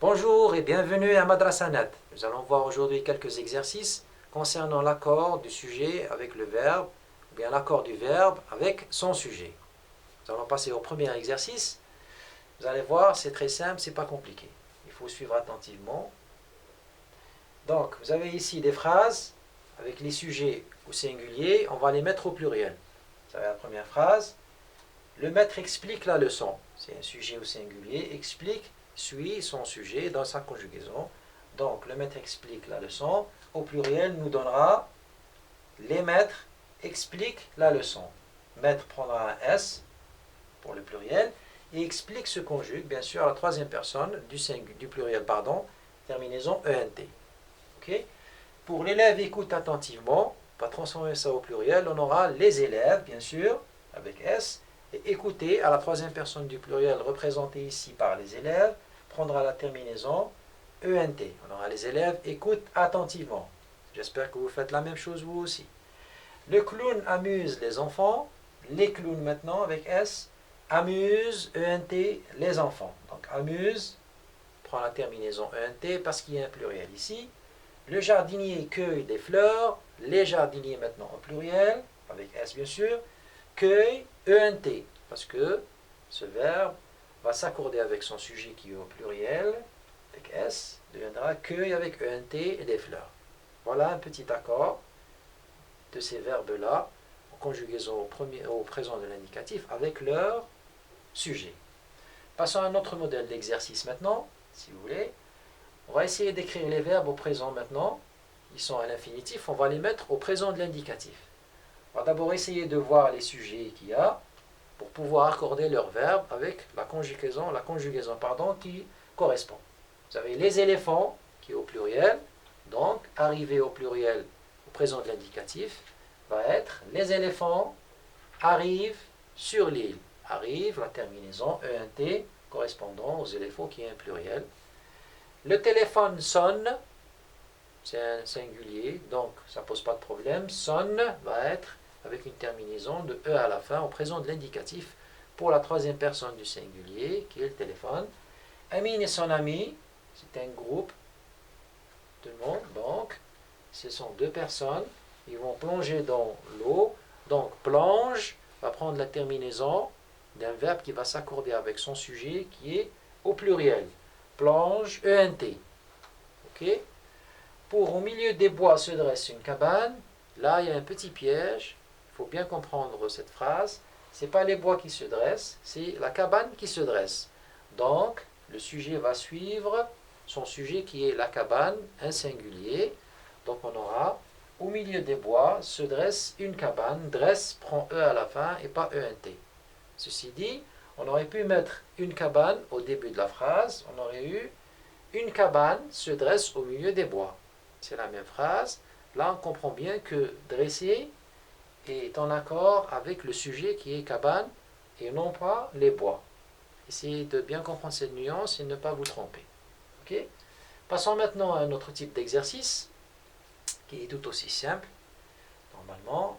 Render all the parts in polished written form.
Bonjour et bienvenue à Madrasanat. Nous allons voir aujourd'hui quelques exercices concernant l'accord du sujet avec le verbe, ou bien l'accord du verbe avec son sujet. Nous allons passer au premier exercice. Vous allez voir, c'est très simple, c'est pas compliqué. Il faut suivre attentivement. Donc, vous avez ici des phrases avec les sujets au singulier, on va les mettre au pluriel. Vous avez la première phrase. Le maître explique la leçon. C'est un sujet au singulier, explique suit son sujet dans sa conjugaison. Donc, le maître explique la leçon. Au pluriel, nous donnera les maîtres expliquent la leçon. Maître prendra un S pour le pluriel et explique se conjugue, bien sûr, à la troisième personne du pluriel, terminaison ENT. Okay. Pour l'élève écoute attentivement, on va transformer ça au pluriel, on aura les élèves, bien sûr, avec S, et écouter à la troisième personne du pluriel, représentée ici par les élèves, prendra la terminaison ENT. On aura les élèves écoutent attentivement. J'espère que vous faites la même chose vous aussi. Le clown amuse les enfants. Les clowns maintenant avec S. Amuse, ENT, les enfants. Donc amuse, prend la terminaison ENT parce qu'il y a un pluriel ici. Le jardinier cueille des fleurs. Les jardiniers maintenant au pluriel, avec S bien sûr. Cueille, ENT, parce que ce verbe va s'accorder avec son sujet qui est au pluriel, avec S, deviendra cueille avec ENT et des fleurs. Voilà un petit accord de ces verbes-là, en conjugaison au présent de l'indicatif, avec leur sujet. Passons à un autre modèle d'exercice maintenant, si vous voulez. On va essayer d'écrire les verbes au présent maintenant. Ils sont à l'infinitif, on va les mettre au présent de l'indicatif. On va d'abord essayer de voir les sujets qu'il y a pour pouvoir accorder leur verbe avec la conjugaison qui correspond. Vous avez les éléphants qui est au pluriel, donc arriver au pluriel au présent de l'indicatif va être les éléphants arrivent sur l'île. Arrive, la terminaison ENT correspondant aux éléphants qui est un pluriel. Le téléphone sonne, c'est un singulier, donc ça ne pose pas de problème. Sonne va être avec une terminaison de E à la fin au présent de l'indicatif pour la troisième personne du singulier qui est le téléphone. Amine et son ami, c'est un groupe de monde, donc ce sont deux personnes, ils vont plonger dans l'eau, donc plonge va prendre la terminaison d'un verbe qui va s'accorder avec son sujet qui est au pluriel. Plonge, ENT. Ok. Pour au milieu des bois se dresse une cabane, là il y a un petit piège, il faut bien comprendre cette phrase, ce n'est pas les bois qui se dressent, c'est la cabane qui se dresse. Donc, le sujet va suivre son sujet qui est la cabane, un singulier. Donc on aura, au milieu des bois se dresse une cabane, dresse prend E à la fin et pas ENT. Ceci dit, on aurait pu mettre une cabane au début de la phrase, on aurait eu une cabane se dresse au milieu des bois. C'est la même phrase. Là, on comprend bien que dresser est en accord avec le sujet qui est cabane et non pas les bois. Essayez de bien comprendre cette nuance et ne pas vous tromper. Okay. Passons maintenant à un autre type d'exercice qui est tout aussi simple. Normalement,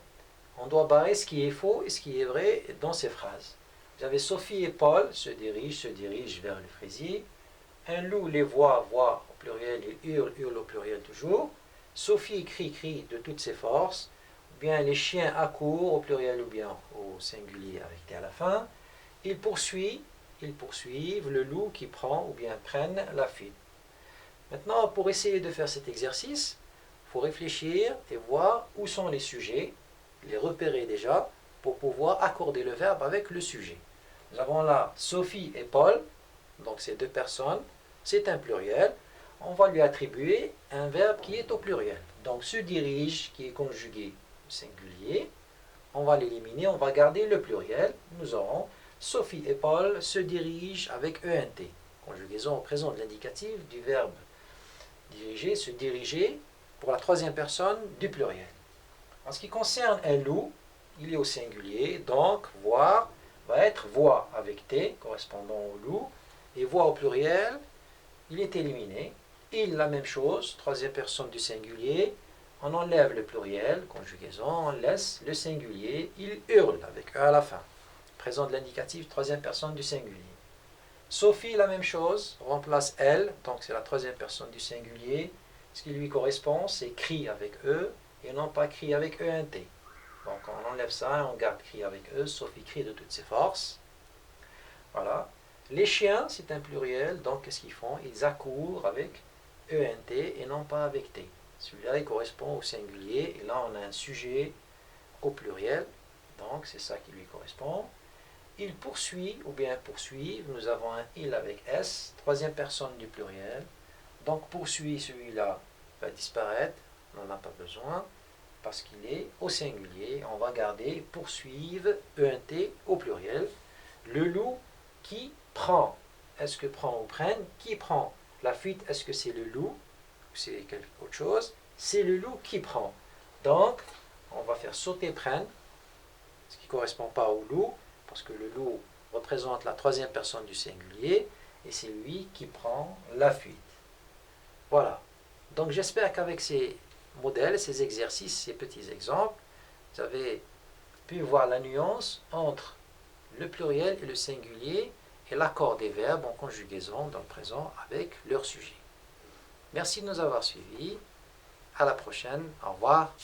on doit barrer ce qui est faux et ce qui est vrai dans ces phrases. Vous avez Sophie et Paul se dirigent vers le fraisier. Un loup les voit au pluriel, il hurle au pluriel toujours. Sophie crie de toutes ses forces. Ou bien les chiens accourent au pluriel ou bien au singulier avec T à la fin. Ils poursuivent le loup qui prend ou bien prennent la fuite. Maintenant, pour essayer de faire cet exercice, il faut réfléchir et voir où sont les sujets, les repérer déjà, pour pouvoir accorder le verbe avec le sujet. Nous avons là Sophie et Paul, donc ces deux personnes, c'est un pluriel. On va lui attribuer un verbe qui est au pluriel. Donc se dirige, qui est conjugué au singulier, on va l'éliminer, on va garder le pluriel. Nous aurons Sophie et Paul se dirigent avec ENT. Conjugaison au présent de l'indicatif du verbe diriger, se diriger pour la troisième personne du pluriel. En ce qui concerne un loup, il est au singulier, donc voir va être voit avec T correspondant au loup, et voit au pluriel, il est éliminé. Il, la même chose, troisième personne du singulier, on enlève le pluriel, conjugaison, on laisse le singulier, il hurle avec E à la fin. Présent de l'indicatif, troisième personne du singulier. Sophie, la même chose, on remplace elle, donc c'est la troisième personne du singulier. Ce qui lui correspond, c'est crie avec E et non pas crie avec ENT. Donc on enlève ça et on garde crie avec E. Sophie crie de toutes ses forces. Voilà. Les chiens, c'est un pluriel, donc qu'est-ce qu'ils font? Ils accourent avec ENT et non pas avec T. Celui-là, il correspond au singulier et là on a un sujet au pluriel, donc c'est ça qui lui correspond. Il poursuit ou bien poursuivre, nous avons un il avec S, troisième personne du pluriel. Donc poursuit, celui-là va disparaître, on n'en a pas besoin parce qu'il est au singulier. On va garder poursuivre, ENT au pluriel. Le loup qui prend, est-ce que prend ou prenne? Qui prend? La fuite, est-ce que c'est le loup ou c'est quelque autre chose? C'est le loup qui prend. Donc, on va faire sauter prenne, ce qui ne correspond pas au loup, parce que le loup représente la troisième personne du singulier, et c'est lui qui prend la fuite. Voilà. Donc j'espère qu'avec ces modèles, ces exercices, ces petits exemples, vous avez pu voir la nuance entre le pluriel et le singulier et l'accord des verbes en conjugaison dans le présent avec leur sujet. Merci de nous avoir suivis. À la prochaine. Au revoir.